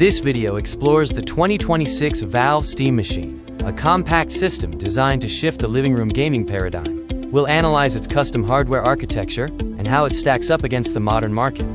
This video explores the 2026 Valve Steam Machine, a compact system designed to shift the living room gaming paradigm. We'll analyze its custom hardware architecture and how it stacks up against the modern market.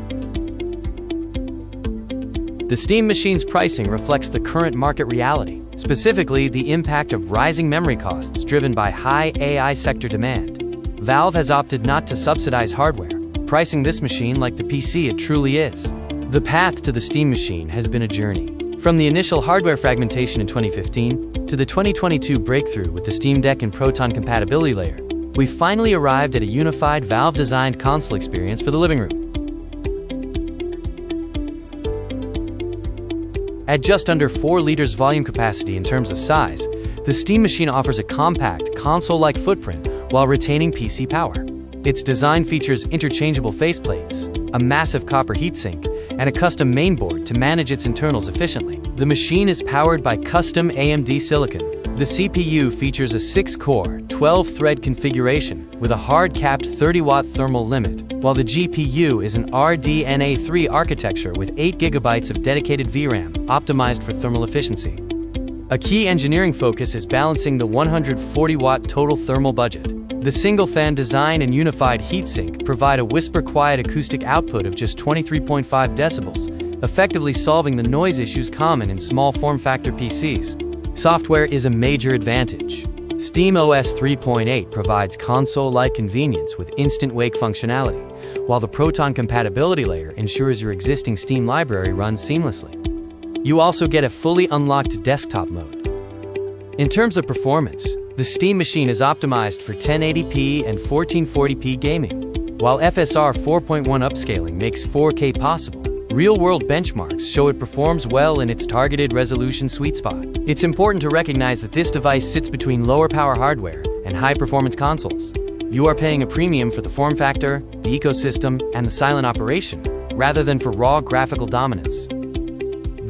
The Steam Machine's pricing reflects the current market reality, specifically the impact of rising memory costs driven by high AI sector demand. Valve has opted not to subsidize hardware, pricing this machine like the PC it truly is. The path to the Steam Machine has been a journey. From the initial hardware fragmentation in 2015 to the 2022 breakthrough with the Steam Deck and Proton compatibility layer, we finally arrived at a unified Valve-designed console experience for the living room. At just under 4 liters volume capacity in terms of size, the Steam Machine offers a compact, console-like footprint while retaining PC power. Its design features interchangeable faceplates, a massive copper heatsink, and a custom mainboard to manage its internals efficiently. The machine is powered by custom AMD silicon. The CPU features a 6-core, 12-thread configuration with a hard-capped 30-watt thermal limit, while the GPU is an RDNA3 architecture with 8 GB of dedicated VRAM, optimized for thermal efficiency. A key engineering focus is balancing the 140-watt total thermal budget. The single-fan design and unified heatsink provide a whisper-quiet acoustic output of just 23.5 decibels, effectively solving the noise issues common in small form-factor PCs. Software is a major advantage. SteamOS 3.8 provides console-like convenience with instant wake functionality, while the Proton compatibility layer ensures your existing Steam library runs seamlessly. You also get a fully unlocked desktop mode. In terms of performance, the Steam Machine is optimized for 1080p and 1440p gaming, while FSR 4.1 upscaling makes 4K possible. Real-world benchmarks show it performs well in its targeted resolution sweet spot. It's important to recognize that this device sits between lower-power hardware and high-performance consoles. You are paying a premium for the form factor, the ecosystem, and the silent operation, rather than for raw graphical dominance.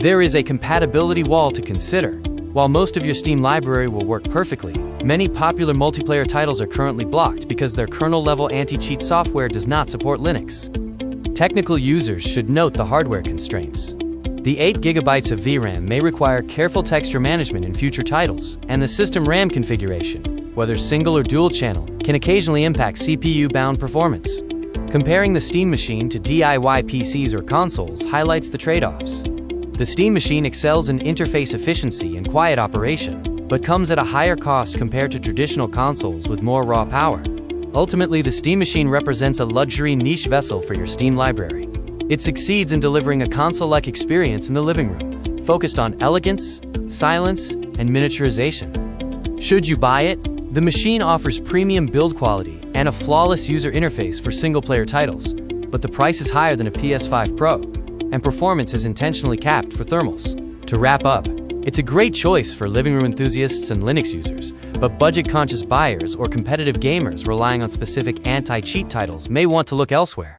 There is a compatibility wall to consider. While most of your Steam library will work perfectly, many popular multiplayer titles are currently blocked because their kernel-level anti-cheat software does not support Linux. Technical users should note the hardware constraints. The 8 GB of VRAM may require careful texture management in future titles, and the system RAM configuration, whether single or dual channel, can occasionally impact CPU-bound performance. Comparing the Steam Machine to DIY PCs or consoles highlights the trade-offs. The Steam Machine excels in interface efficiency and quiet operation, but comes at a higher cost compared to traditional consoles with more raw power. Ultimately, the Steam Machine represents a luxury niche vessel for your Steam library. It succeeds in delivering a console-like experience in the living room, focused on elegance, silence, and miniaturization. Should you buy it? The machine offers premium build quality and a flawless user interface for single-player titles, but the price is higher than a PS5 Pro, and performance is intentionally capped for thermals. To wrap up, it's a great choice for living room enthusiasts and Linux users, but budget-conscious buyers or competitive gamers relying on specific anti-cheat titles may want to look elsewhere.